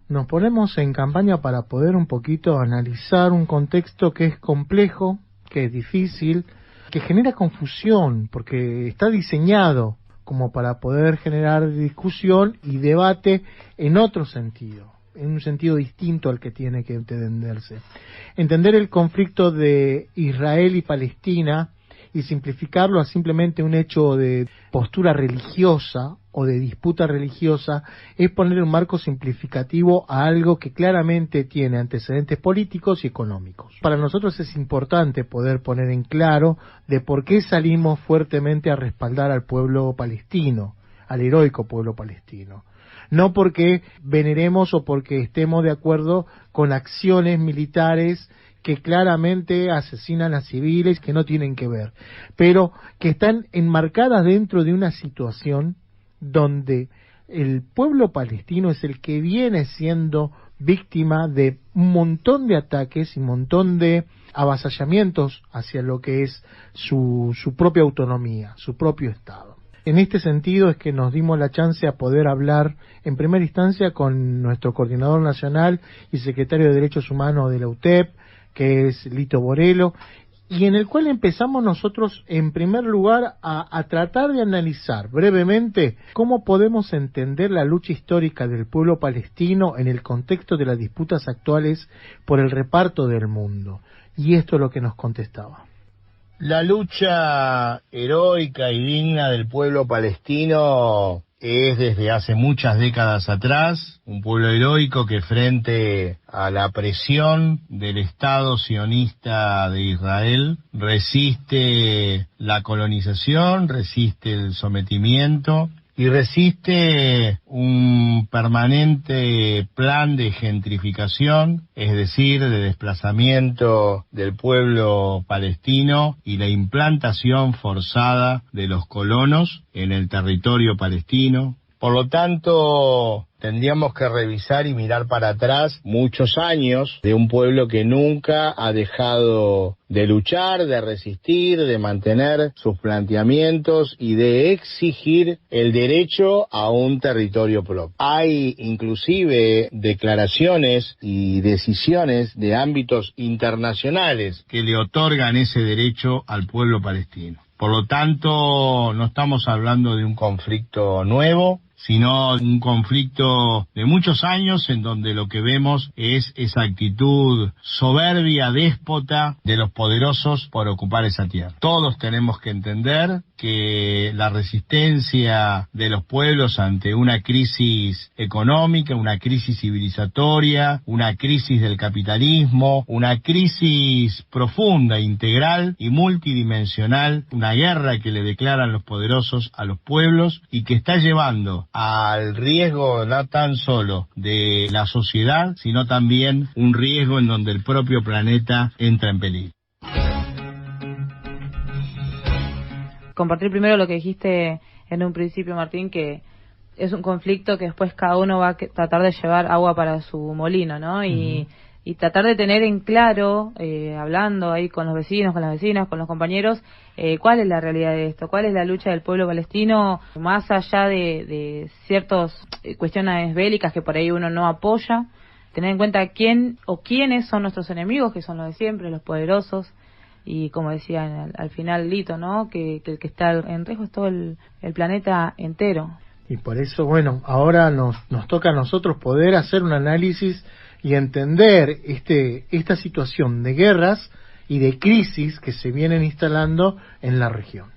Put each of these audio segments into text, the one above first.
Nos ponemos en campaña para poder un poquito analizar un contexto que es complejo, que es difícil, que genera confusión, porque está diseñado como para poder generar discusión y debate en otro sentido, en un sentido distinto al que tiene que entenderse. Entender el conflicto de Israel y Palestina y simplificarlo a simplemente un hecho de postura religiosa o de disputa religiosa es poner un marco simplificativo a algo que claramente tiene antecedentes políticos y económicos. Para nosotros es importante poder poner en claro de por qué salimos fuertemente a respaldar al pueblo palestino, al heroico pueblo palestino. No porque veneremos o porque estemos de acuerdo con acciones militares que claramente asesinan a civiles que no tienen que ver, pero que están enmarcadas dentro de una situación donde el pueblo palestino es el que viene siendo víctima de un montón de ataques y un montón de avasallamientos hacia lo que es su propia autonomía, su propio Estado. En este sentido es que nos dimos la chance a poder hablar en primera instancia con nuestro coordinador nacional y secretario de Derechos Humanos de la UTEP, que es Lito Borello, y en el cual empezamos nosotros en primer lugar a tratar de analizar brevemente cómo podemos entender la lucha histórica del pueblo palestino en el contexto de las disputas actuales por el reparto del mundo. Y esto es lo que nos contestaba. La lucha heroica y digna del pueblo palestino es desde hace muchas décadas atrás un pueblo heroico que frente a la presión del Estado sionista de Israel resiste la colonización, resiste el sometimiento y resiste un permanente plan de gentrificación, es decir, de desplazamiento del pueblo palestino y la implantación forzada de los colonos en el territorio palestino. Por lo tanto, tendríamos que revisar y mirar para atrás muchos años de un pueblo que nunca ha dejado de luchar, de resistir, de mantener sus planteamientos y de exigir el derecho a un territorio propio. Hay inclusive declaraciones y decisiones de ámbitos internacionales que le otorgan ese derecho al pueblo palestino. Por lo tanto, no estamos hablando de un conflicto nuevo, sino un conflicto de muchos años en donde lo que vemos es esa actitud soberbia, déspota de los poderosos por ocupar esa tierra. Todos tenemos que entender que la resistencia de los pueblos ante una crisis económica, una crisis civilizatoria, una crisis del capitalismo, una crisis profunda, integral y multidimensional, una guerra que le declaran los poderosos a los pueblos y que está llevando al riesgo no tan solo de la sociedad, sino también un riesgo en donde el propio planeta entra en peligro. Compartir primero lo que dijiste en un principio, Martín, que es un conflicto que después cada uno va a tratar de llevar agua para su molino, ¿no? Y tratar de tener en claro, hablando ahí con los vecinos, con las vecinas, con los compañeros, cuál es la realidad de esto, cuál es la lucha del pueblo palestino, más allá de ciertas cuestiones bélicas que por ahí uno no apoya, tener en cuenta quién o quiénes son nuestros enemigos, que son los de siempre, los poderosos, y como decía al final Lito, ¿no? Que el que está en riesgo es todo el planeta entero. Y por eso, bueno, ahora nos toca a nosotros poder hacer un análisis y entender esta situación de guerras y de crisis que se vienen instalando en la región.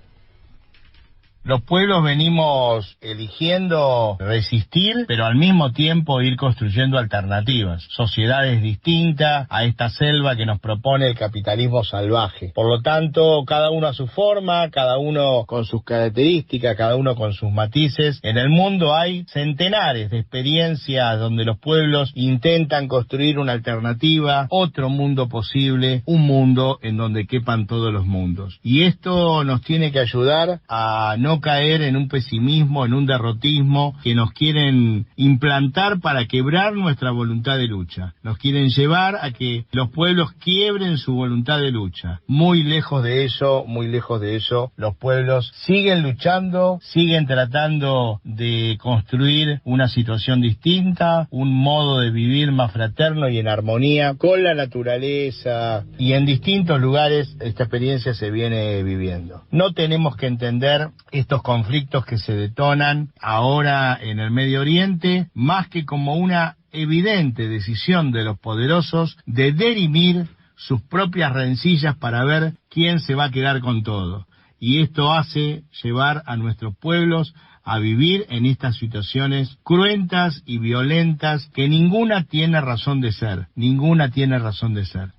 Los pueblos venimos eligiendo resistir, pero al mismo tiempo ir construyendo alternativas, sociedades distintas a esta selva que nos propone el capitalismo salvaje. Por lo tanto, cada uno a su forma, cada uno con sus características, cada uno con sus matices. En el mundo hay centenares de experiencias donde los pueblos intentan construir una alternativa, otro mundo posible, un mundo en donde quepan todos los mundos. Y esto nos tiene que ayudar a no no caer en un pesimismo, en un derrotismo que nos quieren implantar para quebrar nuestra voluntad de lucha. Nos quieren llevar a que los pueblos quiebren su voluntad de lucha. Muy lejos de eso, los pueblos siguen luchando, siguen tratando de construir una situación distinta, un modo de vivir más fraterno y en armonía con la naturaleza, y en distintos lugares esta experiencia se viene viviendo. No tenemos que entender estos conflictos que se detonan ahora en el Medio Oriente más que como una evidente decisión de los poderosos de dirimir sus propias rencillas para ver quién se va a quedar con todo. Y esto hace llevar a nuestros pueblos a vivir en estas situaciones cruentas y violentas que ninguna tiene razón de ser.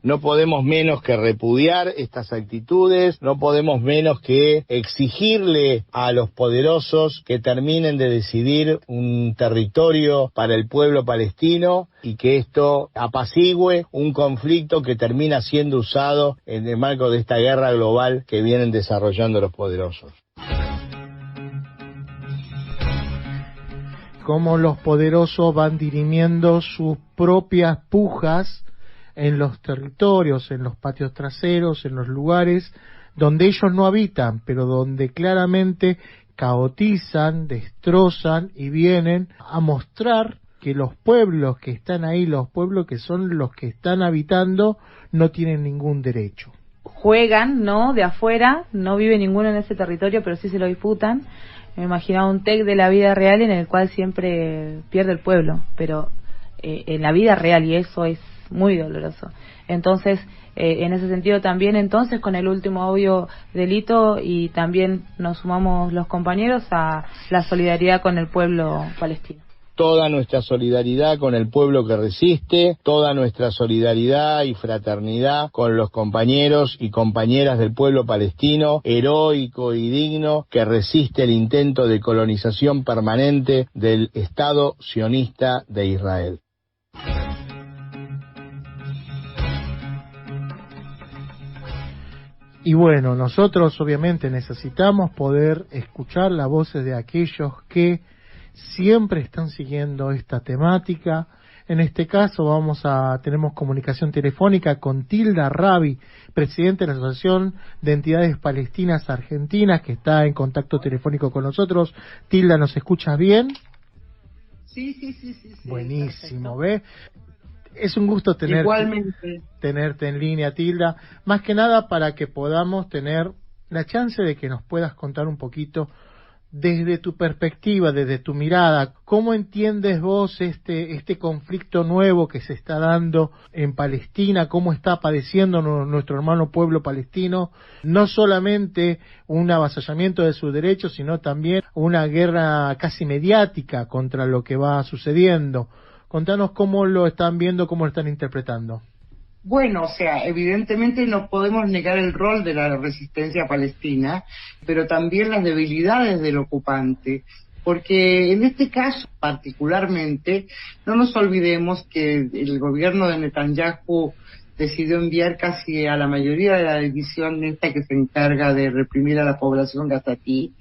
No podemos menos que repudiar estas actitudes, no podemos menos que exigirle a los poderosos que terminen de decidir un territorio para el pueblo palestino y que esto apacigüe un conflicto que termina siendo usado en el marco de esta guerra global que vienen desarrollando los poderosos. Cómo los poderosos van dirimiendo sus propias pujas en los territorios, en los patios traseros, en los lugares donde ellos no habitan, pero donde claramente caotizan, destrozan y vienen a mostrar que los pueblos que están ahí, los pueblos que son los que están habitando, no tienen ningún derecho. Juegan, ¿no?, de afuera, no vive ninguno en ese territorio, pero sí se lo disputan. Me imaginaba un TEC de la vida real en el cual siempre pierde el pueblo, pero en la vida real, y eso es muy doloroso. Entonces, en ese sentido también, entonces, con el último audio delito, y también nos sumamos los compañeros a la solidaridad con el pueblo palestino. Toda nuestra solidaridad con el pueblo que resiste, toda nuestra solidaridad y fraternidad con los compañeros y compañeras del pueblo palestino, heroico y digno, que resiste el intento de colonización permanente del Estado sionista de Israel. Y bueno, nosotros obviamente necesitamos poder escuchar las voces de aquellos que siempre están siguiendo esta temática. En este caso tenemos comunicación telefónica con Tilda Rabi, presidente de la Asociación de Entidades Palestinas Argentinas, que está en contacto telefónico con nosotros. Tilda, ¿nos escuchas bien? Sí. Buenísimo, ¿ves? Es un gusto tenerte en línea, Tilda, más que nada para que podamos tener la chance de que nos puedas contar un poquito desde tu perspectiva, desde tu mirada, ¿cómo entiendes vos este conflicto nuevo que se está dando en Palestina? ¿Cómo está padeciendo nuestro hermano pueblo palestino? No solamente un avasallamiento de sus derechos, sino también una guerra casi mediática contra lo que va sucediendo. Contanos cómo lo están viendo, cómo lo están interpretando. Bueno, evidentemente no podemos negar el rol de la resistencia palestina, pero también las debilidades del ocupante, porque en este caso particularmente no nos olvidemos que el gobierno de Netanyahu decidió enviar casi a la mayoría de la división esta que se encarga de reprimir a la población gazatí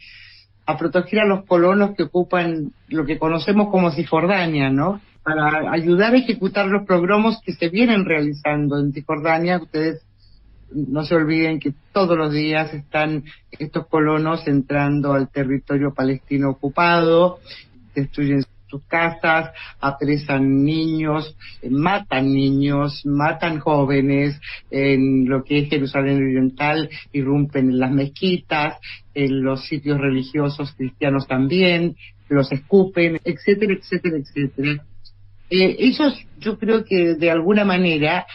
a proteger a los colonos que ocupan lo que conocemos como Cisjordania, ¿no?, para ayudar a ejecutar los pogromos que se vienen realizando en Cisjordania. Ustedes no se olviden que todos los días están estos colonos entrando al territorio palestino ocupado, destruyen sus casas, apresan niños, matan jóvenes en lo que es Jerusalén Oriental, irrumpen en las mezquitas, en los sitios religiosos cristianos también, los escupen, etcétera. Ellos, yo creo que de alguna manera,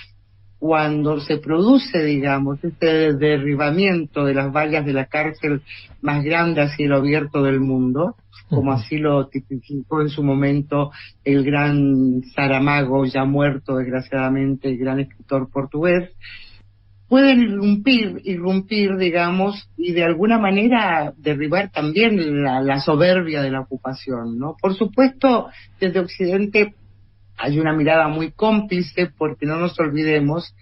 cuando se produce, digamos, este derribamiento de las vallas de la cárcel más grande a cielo abierto del mundo, como así lo tipificó en su momento el gran Saramago, ya muerto desgraciadamente, el gran escritor portugués, pueden irrumpir, digamos, y de alguna manera derribar también la soberbia de la ocupación, ¿no? Por supuesto, desde Occidente hay una mirada muy cómplice, porque no nos olvidemos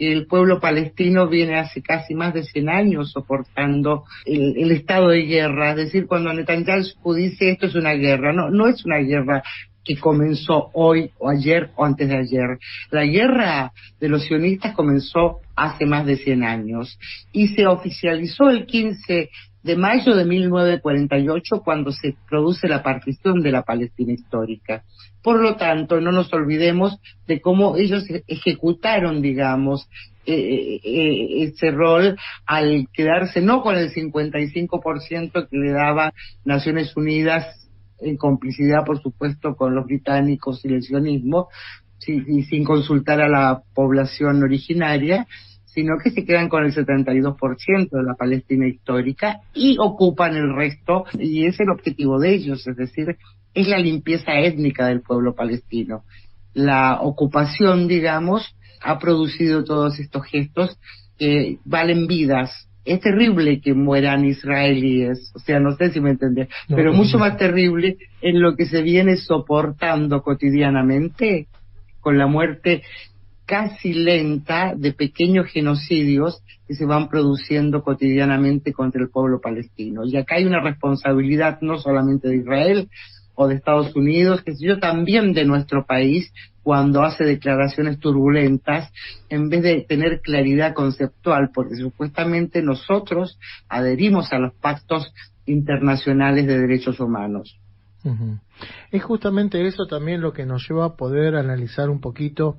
que el pueblo palestino viene hace casi más de 100 años soportando el estado de guerra. Es decir, cuando Netanyahu dice esto es una guerra, no es una guerra que comenzó hoy o ayer o antes de ayer. La guerra de los sionistas comenzó hace más de 100 años y se oficializó el 15 de mayo de 1948 cuando se produce la partición de la Palestina histórica. Por lo tanto, no nos olvidemos de cómo ellos ejecutaron, digamos, ese rol al quedarse no con el 55% que le daba Naciones Unidas en complicidad, por supuesto, con los británicos y el sionismo, y sin consultar a la población originaria, sino que se quedan con el 72% de la Palestina histórica y ocupan el resto, y es el objetivo de ellos, es decir, es la limpieza étnica del pueblo palestino. La ocupación, digamos, ha producido todos estos gestos que valen vidas. Es terrible que mueran israelíes, o sea, no sé si me entendés, pero mucho más terrible es lo que se viene soportando cotidianamente con la muerte casi lenta de pequeños genocidios que se van produciendo cotidianamente contra el pueblo palestino. Y acá hay una responsabilidad no solamente de Israel o de Estados Unidos, que yo también de nuestro país, cuando hace declaraciones turbulentas, en vez de tener claridad conceptual, porque supuestamente nosotros adherimos a los pactos internacionales de derechos humanos. Uh-huh. Es justamente eso también lo que nos lleva a poder analizar un poquito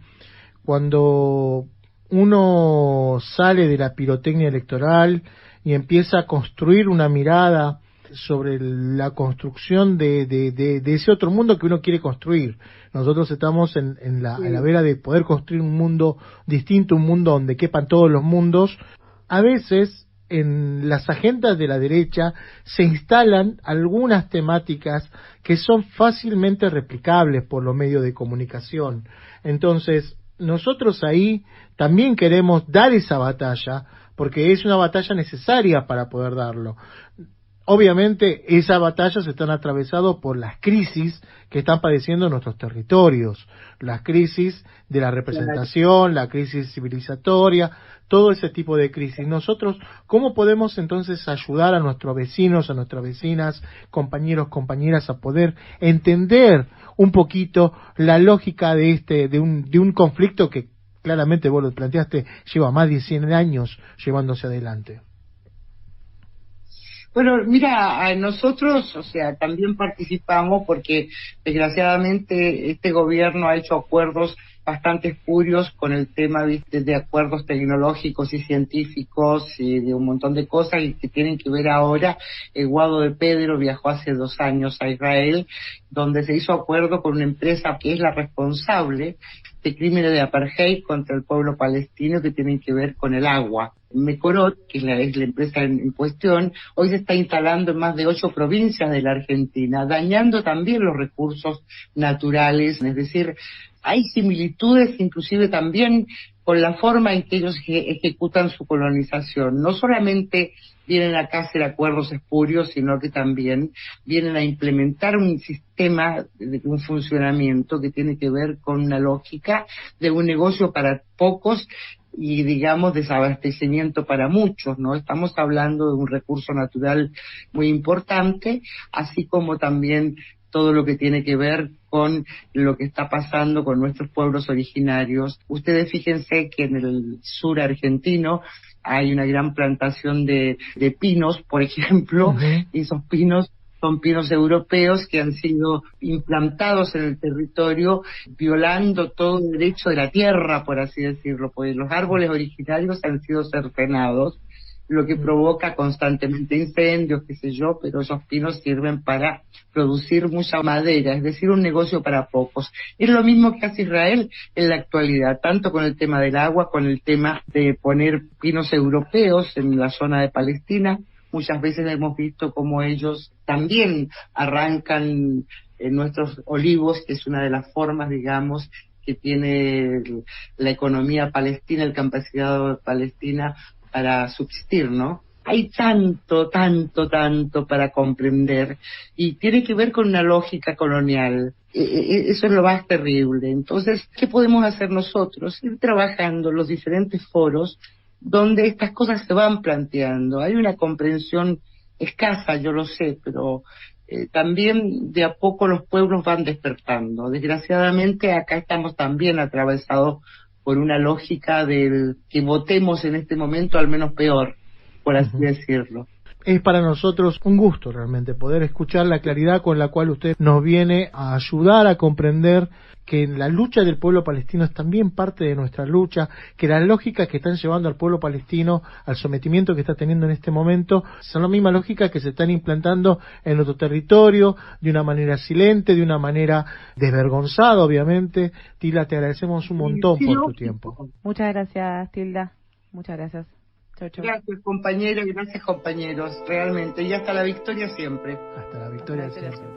cuando uno sale de la pirotecnia electoral y empieza a construir una mirada sobre la construcción de ese otro mundo que uno quiere construir. Nosotros estamos en la vera de poder construir un mundo distinto, un mundo donde quepan todos los mundos. A veces en las agendas de la derecha se instalan algunas temáticas que son fácilmente replicables por los medios de comunicación. Entonces, nosotros ahí también queremos dar esa batalla, porque es una batalla necesaria para poder darlo. Obviamente, esas batallas están atravesadas por las crisis que están padeciendo nuestros territorios, las crisis de la representación, la crisis civilizatoria, todo ese tipo de crisis. Nosotros, ¿cómo podemos entonces ayudar a nuestros vecinos, a nuestras vecinas, compañeros, compañeras, a poder entender un poquito la lógica de un conflicto que claramente vos lo planteaste, lleva más de 100 años llevándose adelante? Bueno, mira, nosotros, o sea, también participamos porque desgraciadamente este gobierno ha hecho acuerdos bastante espurios con el tema, ¿viste?, de acuerdos tecnológicos y científicos y de un montón de cosas y que tienen que ver ahora. Guado de Pedro viajó hace 2 años a Israel, donde se hizo acuerdo con una empresa que es la responsable de crímenes de apartheid contra el pueblo palestino que tienen que ver con el agua. Mekorot, que es la empresa en cuestión, hoy se está instalando en más de 8 provincias de la Argentina, dañando también los recursos naturales, es decir, hay similitudes inclusive también con la forma en que ellos ejecutan su colonización. No solamente vienen acá a hacer acuerdos espurios, sino que también vienen a implementar un sistema, un funcionamiento que tiene que ver con una lógica de un negocio para pocos y, digamos, desabastecimiento para muchos, ¿no? Estamos hablando de un recurso natural muy importante, así como también todo lo que tiene que ver con lo que está pasando con nuestros pueblos originarios. Ustedes fíjense que en el sur argentino hay una gran plantación de pinos, por ejemplo, y esos pinos son pinos europeos que han sido implantados en el territorio violando todo el derecho de la tierra, por así decirlo, porque los árboles originarios han sido cercenados, lo que provoca constantemente incendios, qué sé yo, pero esos pinos sirven para producir mucha madera, es decir, un negocio para pocos. Es lo mismo que hace Israel en la actualidad, tanto con el tema del agua, con el tema de poner pinos europeos en la zona de Palestina. Muchas veces hemos visto cómo ellos también arrancan nuestros olivos, que es una de las formas, digamos, que tiene la economía palestina, el campesinado de Palestina, para subsistir, ¿no? Hay tanto para comprender y tiene que ver con una lógica colonial Eso es lo más terrible. Entonces, ¿qué podemos hacer nosotros? Ir trabajando en los diferentes foros donde estas cosas se van planteando. Hay una comprensión escasa, yo lo sé, pero también de a poco los pueblos van despertando. Desgraciadamente acá estamos también atravesados por una lógica del que votemos en este momento al menos peor, por así decirlo. Es para nosotros un gusto realmente poder escuchar la claridad con la cual usted nos viene a ayudar a comprender que la lucha del pueblo palestino es también parte de nuestra lucha, que las lógicas que están llevando al pueblo palestino al sometimiento que está teniendo en este momento son las mismas lógicas que se están implantando en nuestro territorio de una manera silente, de una manera desvergonzada, obviamente. Tilda, te agradecemos un montón por tu tiempo. Muchas gracias, Tilda. Muchas gracias. Chau, chau. Gracias, compañeros, y gracias, compañeros, realmente. Y hasta la victoria siempre. Hasta la victoria siempre.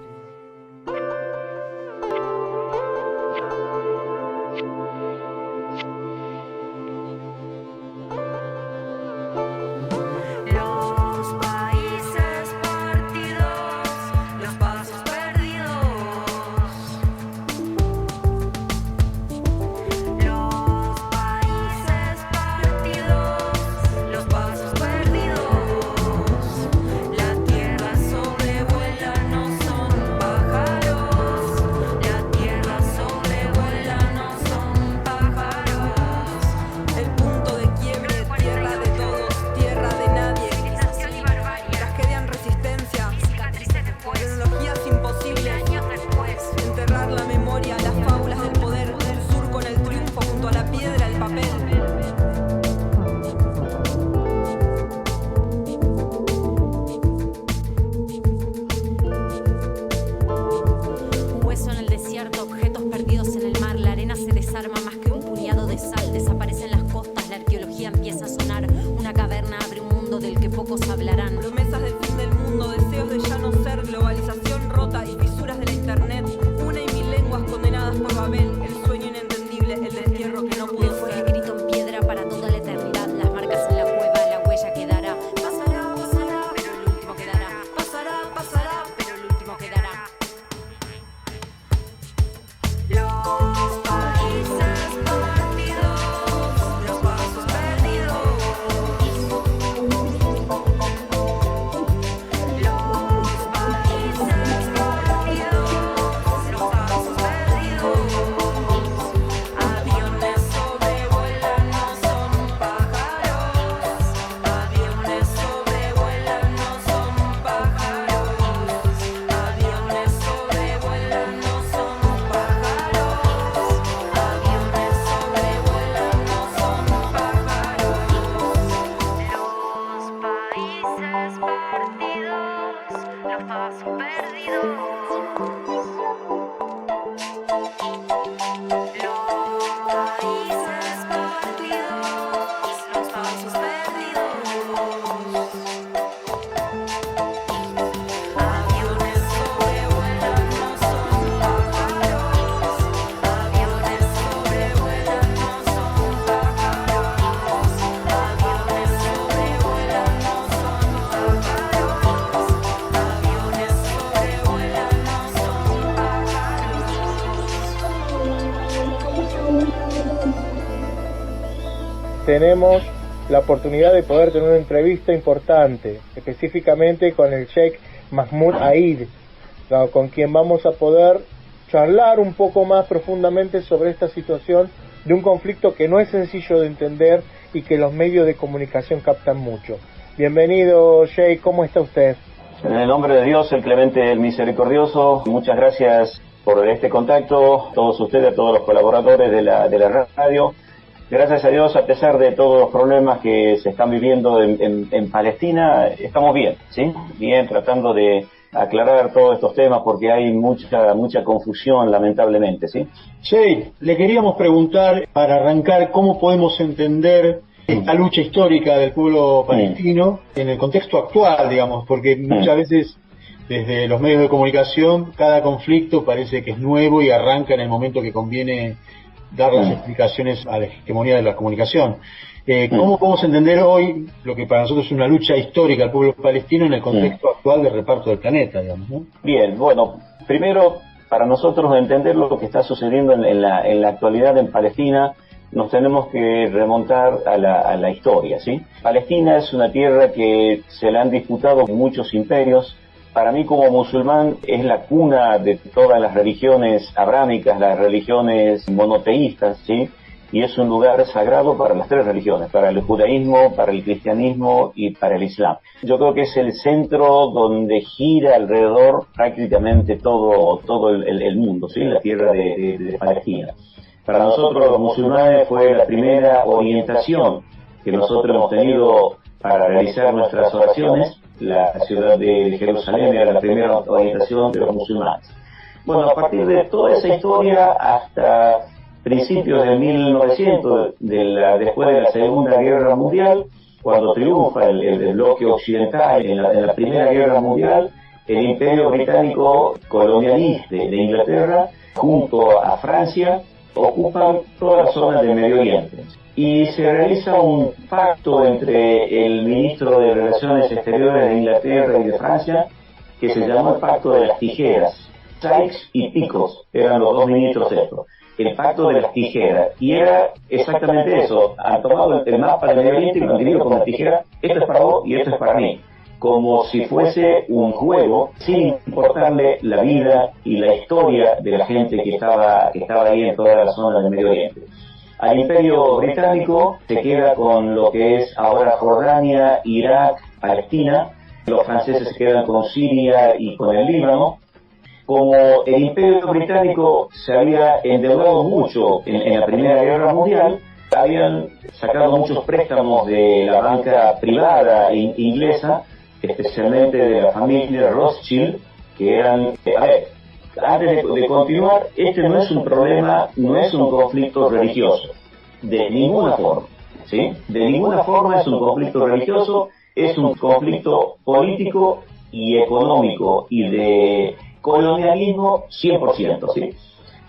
Tenemos la oportunidad de poder tener una entrevista importante, específicamente con el Sheikh Mahmoud Aid, con quien vamos a poder charlar un poco más profundamente sobre esta situación de un conflicto que no es sencillo de entender y que los medios de comunicación captan mucho. Bienvenido, Sheikh, ¿cómo está usted? En el nombre de Dios, el clemente, el misericordioso, muchas gracias por este contacto, todos ustedes, todos los colaboradores de la radio. Gracias a Dios, a pesar de todos los problemas que se están viviendo en Palestina, estamos bien, ¿sí? Bien, tratando de aclarar todos estos temas porque hay mucha confusión, lamentablemente, ¿sí? Sheikh, le queríamos preguntar, para arrancar, cómo podemos entender esta lucha histórica del pueblo palestino en el contexto actual, digamos, porque muchas veces desde los medios de comunicación cada conflicto parece que es nuevo y arranca en el momento que conviene dar las explicaciones a la hegemonía de la comunicación. ¿Cómo podemos entender hoy lo que para nosotros es una lucha histórica del pueblo palestino en el contexto actual del reparto del planeta, digamos, ¿no? Bien, bueno, primero Para nosotros entender lo que está sucediendo en la actualidad en Palestina, nos tenemos que remontar a la historia, ¿sí? Palestina es una tierra que se la han disputado muchos imperios. Para mí, como musulmán, es la cuna de todas las religiones abrámicas, las religiones monoteístas, ¿sí? Y es un lugar sagrado para las tres religiones, para el judaísmo, para el cristianismo y para el islam. Yo creo que es el centro donde gira alrededor prácticamente todo el mundo, ¿sí? La tierra de Palestina. Para nosotros los musulmanes fue la primera orientación que nosotros hemos tenido para realizar nuestras oraciones. La ciudad de Jerusalén era la primera orientación de los musulmanes. Bueno, a partir de toda esa historia hasta principios de 1900, después de la Segunda Guerra Mundial, cuando triunfa el bloque occidental en la Primera Guerra Mundial, el Imperio Británico colonialista de Inglaterra, junto a Francia, ocupan toda la zona del Medio Oriente. Y se realiza un pacto entre el ministro de Relaciones Exteriores de Inglaterra y de Francia, que se llamó el Pacto de las Tijeras. Sykes y Picot eran los dos ministros estos. El Pacto de las Tijeras. Y era exactamente eso. Han tomado el mapa del Medio Oriente y lo han dividido con la tijera. Esto es para vos y esto es para mí. Como si fuese un juego, sin importarle la vida y la historia de la gente que estaba ahí en toda la zona del Medio Oriente. Al Imperio Británico se queda con lo que es ahora Jordania, Irak, Palestina. Los franceses se quedan con Siria y con el Líbano. Como el Imperio Británico se había endeudado mucho en la Primera Guerra Mundial, habían sacado muchos préstamos de la banca privada inglesa, especialmente de la familia Rothschild, que eran... Antes de continuar, este no es un problema, no es un conflicto religioso, de ninguna forma, ¿sí? De ninguna forma es un conflicto religioso, es un conflicto político y económico y de colonialismo 100%, ¿sí?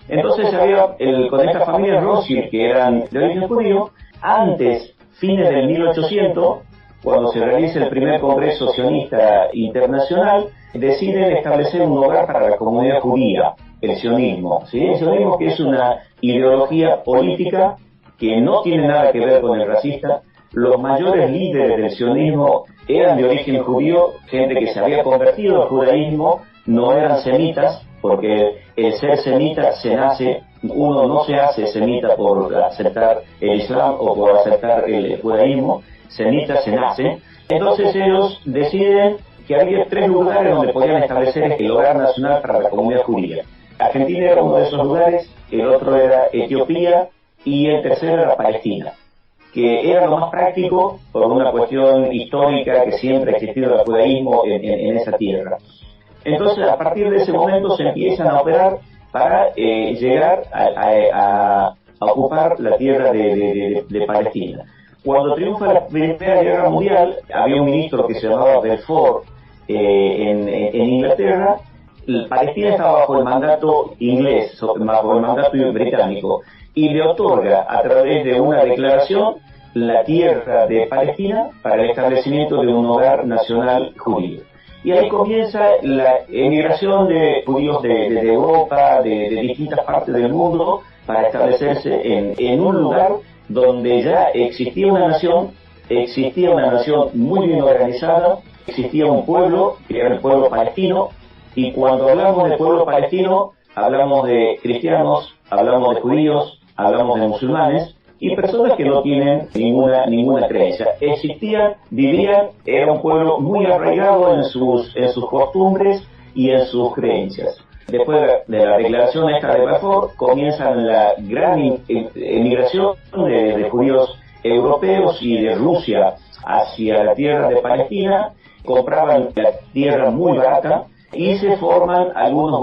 Entonces había con esta familia Rothschild, que eran de origen judío, antes, fines del 1800, cuando se realiza el primer Congreso Sionista Internacional, deciden establecer un hogar para la comunidad judía, el sionismo, ¿sí? El sionismo, que es una ideología política que no tiene nada que ver con el racista. Los mayores líderes del sionismo eran de origen judío, gente que se había convertido al judaísmo, no eran semitas, porque el ser semita se nace, uno no se hace semita por aceptar el islam o por aceptar el judaísmo, semita se nace. Entonces ellos deciden que había tres lugares donde podían establecer el hogar nacional para la comunidad judía. Argentina era uno de esos lugares, el otro era Etiopía y el tercero era Palestina, que era lo más práctico por una cuestión histórica que siempre ha existido el judaísmo en esa tierra. Entonces, a partir de ese momento se empiezan a operar para llegar a ocupar la tierra de Palestina. Cuando triunfa la Primera Guerra Mundial, había un ministro que se llamaba Belfort en Inglaterra. Palestina estaba bajo el mandato inglés, bajo el mandato británico, y le otorga a través de una declaración la tierra de Palestina para el establecimiento de un hogar nacional judío. Y ahí comienza la emigración de judíos de Europa, de distintas partes del mundo, para establecerse en un lugar donde ya existía una nación muy bien organizada, existía un pueblo, que era el pueblo palestino, y cuando hablamos del pueblo palestino, hablamos de cristianos, hablamos de judíos, hablamos de musulmanes, y personas que no tienen ninguna creencia. Existían, vivían, era un pueblo muy arraigado en sus costumbres y en sus creencias. Después de la declaración esta de Balfour, comienzan la gran emigración de judíos europeos y de Rusia hacia la tierra de Palestina. Compraban la tierra muy barata y se forman algunos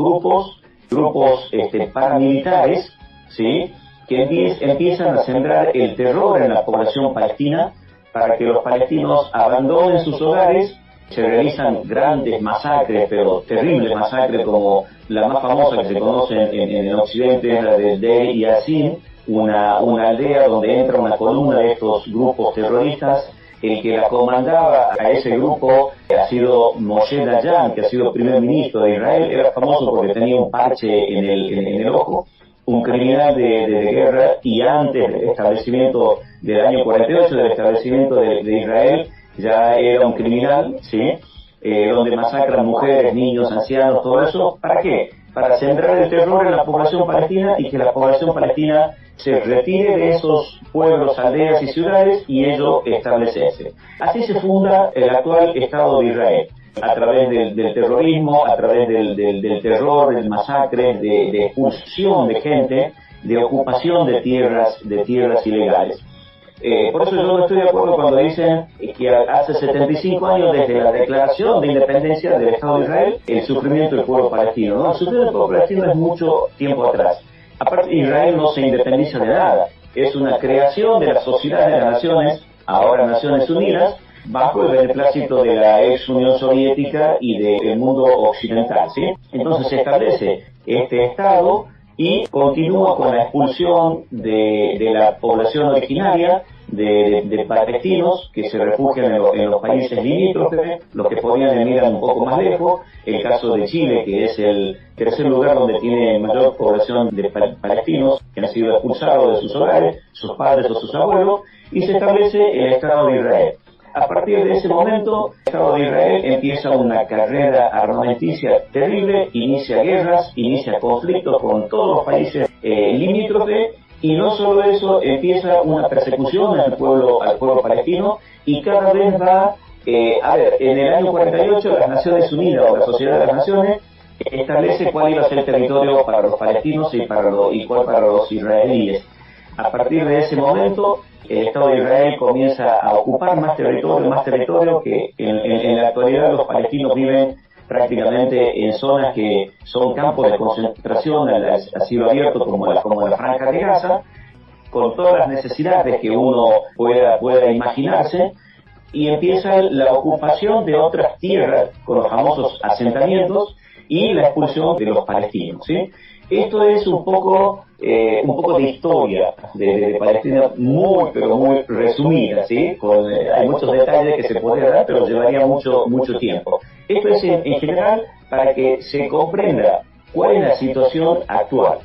grupos paramilitares, ¿sí?, que empiezan a sembrar el terror en la población palestina para que los palestinos abandonen sus hogares. Se realizan grandes masacres, pero terribles masacres, como la más famosa que se conoce en el occidente es la de Deir Yassin, una aldea donde entra una columna de estos grupos terroristas el que la comandaba a ese grupo ha sido Moshe Dayan, que ha sido primer ministro de Israel. Era famoso porque tenía un parche en el ojo, un criminal de guerra, y antes del establecimiento del año 48, del establecimiento de Israel, ya era un criminal, ¿sí? Donde masacran mujeres, niños, ancianos, todo eso. ¿Para qué? Para sembrar el terror en la población palestina y que la población palestina se retire de esos pueblos, aldeas y ciudades y ello establecerse. Así se funda el actual Estado de Israel, a través del terrorismo, a través del terror, del masacre, de expulsión de gente, de ocupación de tierras ilegales. Por eso yo no estoy de acuerdo cuando dicen que hace 75 años desde la declaración de independencia del Estado de Israel, el sufrimiento del pueblo palestino. No, el sufrimiento del pueblo palestino es mucho tiempo atrás. Aparte, Israel no se independiza de nada. Es una creación de la Sociedad de las Naciones, ahora Naciones Unidas, bajo el beneplácito de la ex Unión Soviética y del mundo occidental, ¿sí? Entonces se establece este Estado y continúa con la expulsión de la población originaria, de palestinos que se refugian en los países limítrofes, los que podían emigrar un poco más lejos. El caso de Chile, que es el tercer lugar donde tiene mayor población de palestinos que han sido expulsados de sus hogares, sus padres o sus abuelos, y se establece el Estado de Israel. A partir de ese momento, el Estado de Israel empieza una carrera armamenticia terrible, inicia guerras, inicia conflictos con todos los países limítrofes, y no solo eso, empieza una persecución al pueblo palestino, y cada vez va, en el año 48 las Naciones Unidas, o la Sociedad de las Naciones, establece cuál iba a ser el territorio para los palestinos y cuál para los israelíes. A partir de ese momento, el Estado de Israel comienza a ocupar más territorio que en la actualidad los palestinos viven prácticamente en zonas que son campos de concentración a cielo abierto como la Franja de Gaza, con todas las necesidades que uno pueda imaginarse, y empieza la ocupación de otras tierras con los famosos asentamientos y la expulsión de los palestinos, ¿sí? Esto es un poco de historia de Palestina, pero muy resumida, ¿sí? Hay muchos detalles que se podría dar, pero llevaría mucho tiempo. Esto es en general para que se comprenda cuál es la situación actual.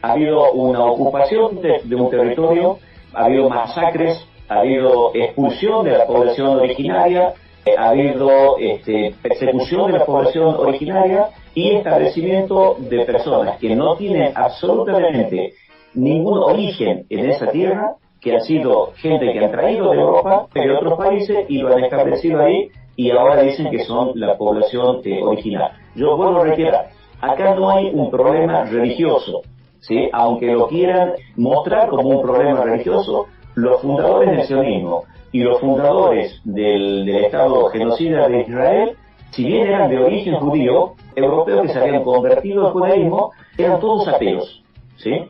Ha habido una ocupación de un territorio, ha habido masacres, ha habido expulsión de la población originaria, ha habido persecución de la población originaria y establecimiento de personas que no tienen absolutamente ningún origen en esa tierra, que han sido gente que han traído de Europa, de otros países, y lo han establecido ahí, y ahora dicen que son la población original. Yo vuelvo a reiterar, acá no hay un problema religioso, ¿sí? Aunque lo quieran mostrar como un problema religioso, los fundadores del sionismo y los fundadores del Estado genocida de Israel, si bien eran de origen judío, europeos que se habían convertido al judaísmo, eran todos ateos, ¿sí?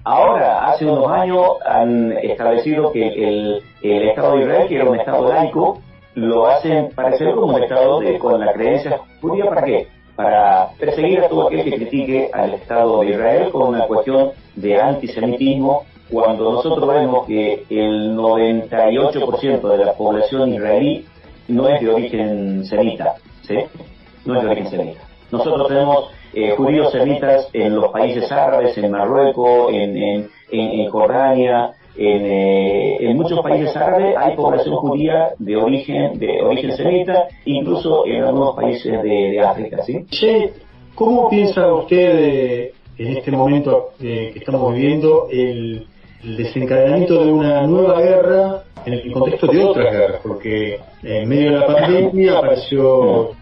Ahora, hace unos años han establecido que el Estado de Israel, que era un Estado laico, lo hacen parecer como un Estado con la creencia judía. ¿Para qué? Para perseguir a todo aquel que critique al Estado de Israel con una cuestión de antisemitismo, cuando nosotros vemos que el 98% de la población israelí no es de origen semita, ¿sí? No es de origen semita. Nosotros tenemos judíos semitas en los países árabes, en Marruecos, en Jordania, en muchos países árabes hay población judía de origen semita, incluso en algunos países de África, ¿sí? Che, ¿cómo piensa usted en este momento que estamos viviendo el desencadenamiento de una nueva guerra en el contexto de otras guerras? Porque en medio de la pandemia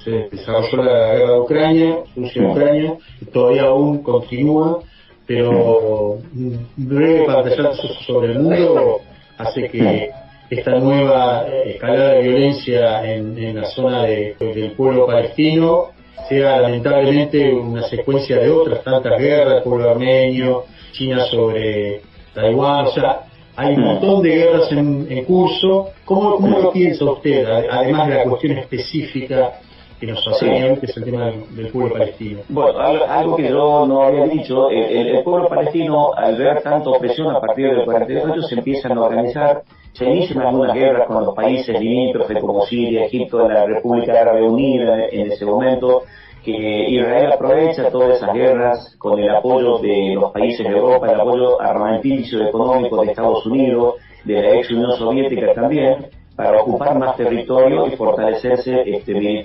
se desarrolló la guerra de Ucrania, Rusia-Ucrania, que todavía aún continúa, pero un breve pantallazo sobre el mundo hace que esta nueva escalada de violencia en la zona del pueblo palestino sea lamentablemente una secuencia de otras tantas guerras, el pueblo armenio, China sobre Taiwán, o sea, hay un montón de guerras en curso. ¿Cómo lo piensa usted, además de la cuestión específica que nos atañe, que es el tema del pueblo palestino. Bueno, algo que yo no había dicho, el pueblo palestino, al ver tanta opresión a partir del 48, se empiezan a organizar, se inician algunas guerras con los países limítrofes como Siria, Egipto, la República Árabe Unida en ese momento, que Israel aprovecha todas esas guerras con el apoyo de los países de Europa, el apoyo armamentício económico de Estados Unidos, de la ex Unión Soviética también, para ocupar más territorio y fortalecerse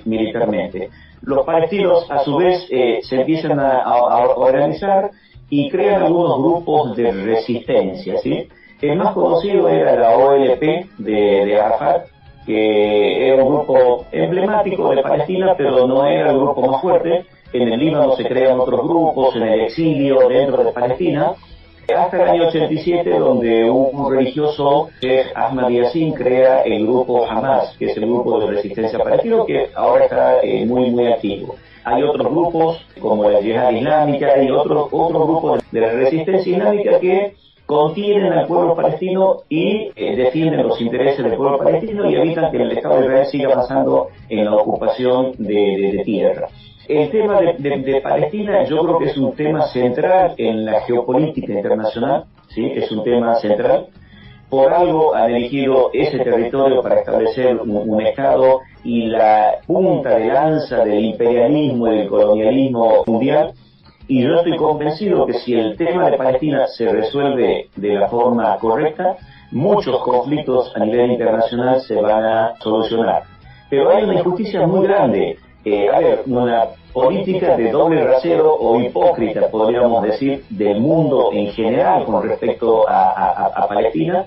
militarmente. Los palestinos, a su vez, se empiezan a organizar y crean algunos grupos de resistencia, ¿sí? El más conocido era la OLP de Arafat, que era un grupo emblemático de Palestina, pero no era el grupo más fuerte. En el Líbano se crean otros grupos, en el exilio dentro de Palestina, hasta el año 87, donde un religioso, Ahmad Yassin, crea el grupo Hamas, que es el grupo de resistencia palestino, que ahora está muy activo. Hay otros grupos, como la Yihad Islámica, y otros grupos de la resistencia islámica que contienen al pueblo palestino y defienden los intereses del pueblo palestino y evitan que el Estado de Israel siga avanzando en la ocupación de tierra. El tema de Palestina yo creo que es un tema central en la geopolítica internacional, ¿sí? Es un tema central. Por algo han elegido ese territorio para establecer un Estado y la punta de lanza del imperialismo y del colonialismo mundial. Y yo estoy convencido que si el tema de Palestina se resuelve de la forma correcta, muchos conflictos a nivel internacional se van a solucionar. Pero hay una injusticia muy grande. Una política de doble rasero o hipócrita, podríamos decir, del mundo en general con respecto a Palestina.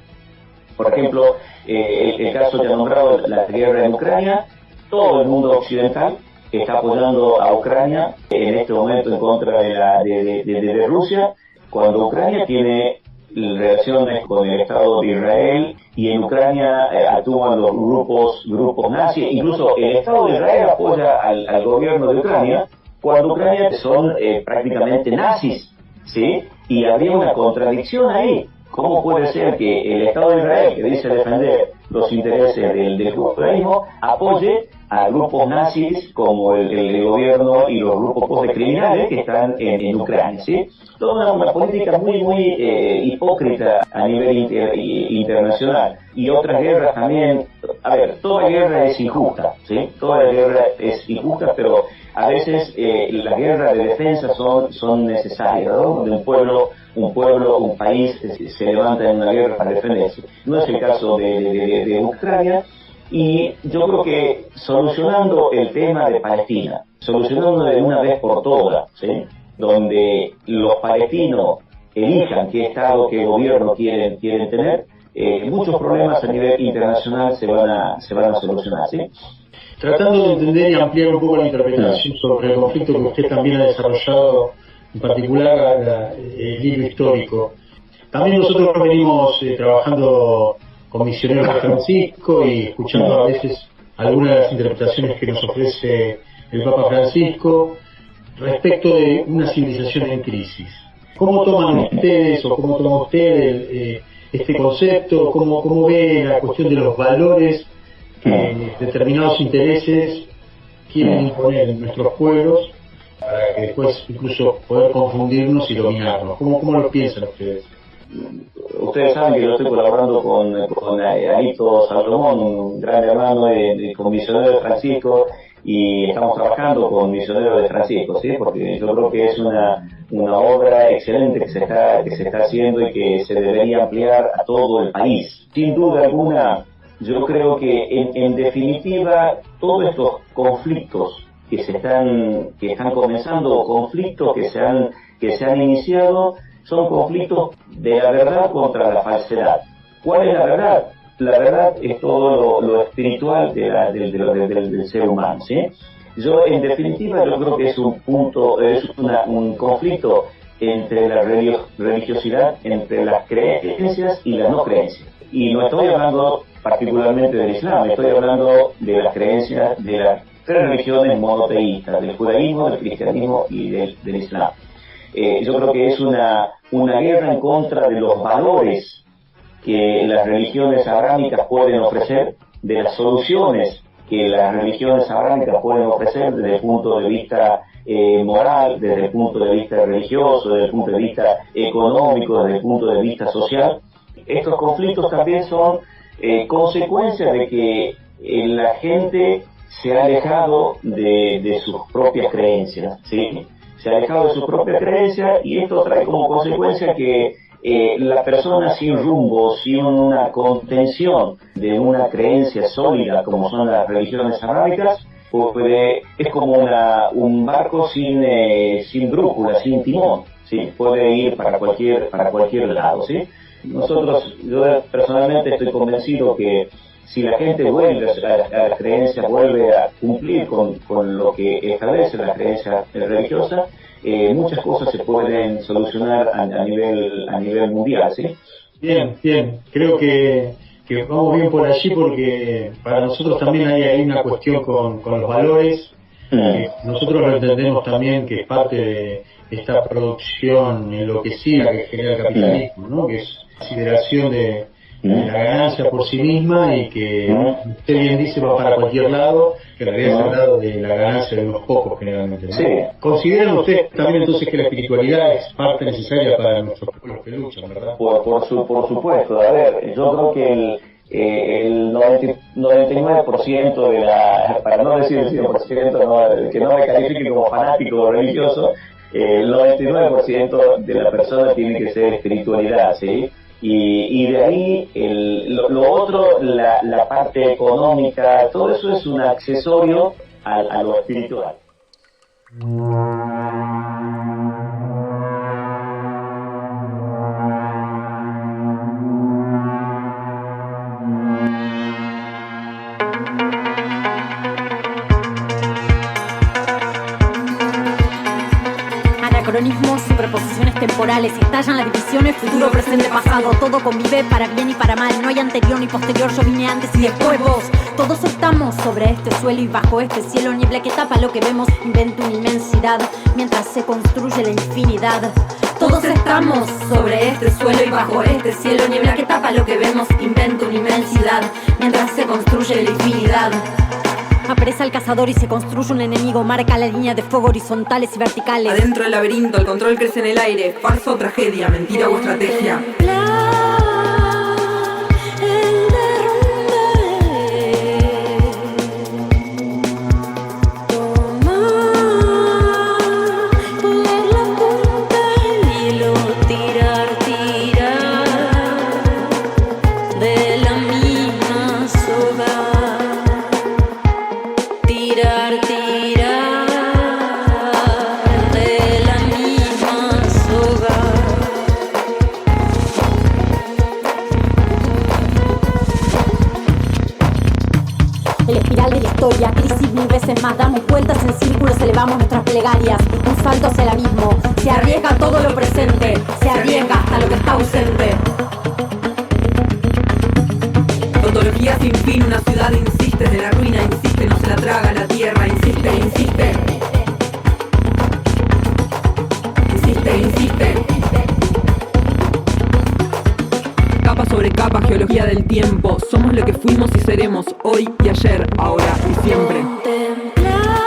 Por ejemplo, el caso ya nombrado, la guerra en Ucrania, todo el mundo occidental está apoyando a Ucrania en este momento en contra de Rusia, cuando Ucrania tiene relaciones con el Estado de Israel y en Ucrania actúan los grupos nazis. Incluso el Estado de Israel apoya al gobierno de Ucrania cuando Ucrania son prácticamente nazis, ¿sí? Y habría una contradicción ahí. ¿Cómo puede ser que el Estado de Israel, que dice defender los intereses del judaísmo, apoye a grupos nazis como el gobierno y los grupos de criminales que están en Ucrania, ¿sí? Toda una política muy hipócrita a nivel internacional. Y otras guerras también. Toda guerra es injusta, ¿sí? Toda guerra es injusta, pero a veces las guerras de defensa son necesarias, ¿no? De un país se levanta en una guerra para defenderse. No es el caso de Ucrania. Y yo creo que solucionando el tema de Palestina, solucionando de una vez por todas, ¿sí? Donde los palestinos elijan qué Estado, qué gobierno quieren tener, muchos problemas a nivel internacional se van a solucionar, ¿sí? Tratando de entender y ampliar un poco la interpretación sobre el conflicto que usted también ha desarrollado, en particular el libro histórico. También nosotros venimos trabajando con misioneros de Francisco y escuchando a veces algunas de las interpretaciones que nos ofrece el Papa Francisco respecto de una civilización en crisis. ¿Cómo toman ustedes o cómo toma usted este concepto? ¿Cómo ve la cuestión de los valores que determinados intereses quieren imponer en nuestros pueblos para que después incluso poder confundirnos y dominarnos? ¿Cómo lo piensan ustedes? Ustedes saben que yo estoy colaborando con Alito Salomón, un gran hermano con misionero de Francisco, y estamos trabajando con misioneros de Francisco, ¿sí? Porque yo creo que es una obra excelente que se está haciendo y que se debería ampliar a todo el país. Sin duda alguna, yo creo que en definitiva todos estos conflictos que están comenzando, conflictos que se han iniciado, son conflictos de la verdad contra la falsedad. ¿Cuál es la verdad? La verdad es todo lo espiritual del ser humano, ¿sí? En definitiva, yo creo que es un conflicto entre la religiosidad, entre las creencias y las no creencias. Y no estoy hablando particularmente del Islam, estoy hablando de las creencias de las tres religiones monoteístas, del judaísmo, del cristianismo y del Islam. Yo creo que es una guerra en contra de los valores que las religiones abrámicas pueden ofrecer, de las soluciones que las religiones abrámicas pueden ofrecer desde el punto de vista moral, desde el punto de vista religioso, desde el punto de vista económico, desde el punto de vista social. Estos conflictos también son consecuencia de que la gente se ha alejado de sus propias creencias, ¿sí? Se ha alejado de sus propias creencias, y esto trae como consecuencia que la persona sin rumbo, sin una contención de una creencia sólida como son las religiones abrámicas, es como un barco sin brújula, sin timón, ¿sí? Puede ir para cualquier lado, ¿sí? Yo personalmente estoy convencido que si la gente vuelve a las creencias, vuelve a cumplir con lo que establece la creencia religiosa, muchas cosas se pueden solucionar a nivel mundial, ¿sí? Bien. Creo que vamos bien por allí, porque para nosotros también hay una cuestión con los valores. Nosotros lo entendemos también que es parte de esta producción enloquecida que genera el capitalismo, ¿no? Que es consideración de la ganancia por sí misma, y que usted bien dice va para cualquier lado, que en realidad es el lado de la ganancia de unos pocos generalmente, ¿no? Sí. ¿Consideran ustedes también entonces que la espiritualidad es parte necesaria para nuestros pueblos que luchan, verdad? Por supuesto. A ver, yo creo que el 99% de para no decir el 100%, que no me califique como fanático religioso, el 99% de la persona tiene que ser espiritualidad, ¿sí? Y de ahí lo otro, la parte económica, todo eso es un accesorio a lo espiritual. Anacronismos, superposiciones temporales, estallan las divisiones, futuro, presente, pasado. Todo convive para bien y para mal, no hay anterior ni posterior, yo vine antes y después vos. Todos estamos sobre este suelo y bajo este cielo, niebla que tapa lo que vemos, invento una inmensidad, mientras se construye la infinidad. Todos estamos sobre este suelo y bajo este cielo, niebla que tapa lo que vemos, invento una inmensidad, mientras se construye la infinidad. Apresa al cazador y se construye un enemigo, marca la línea de fuego horizontales y verticales. Adentro del laberinto, el control crece en el aire, farsa o tragedia, mentira o estrategia. Crisis mil veces más, damos vueltas en círculos, elevamos nuestras plegarias, un salto hacia el abismo, se arriesga todo lo presente, se arriesga hasta lo que está ausente. Ontología sin fin, una ciudad insiste, de la ruina insiste, no se la traga la tierra, insiste. Capa sobre capa, geología del tiempo, somos lo que fuimos y seremos, hoy y ayer, ahora y siempre. Contemplar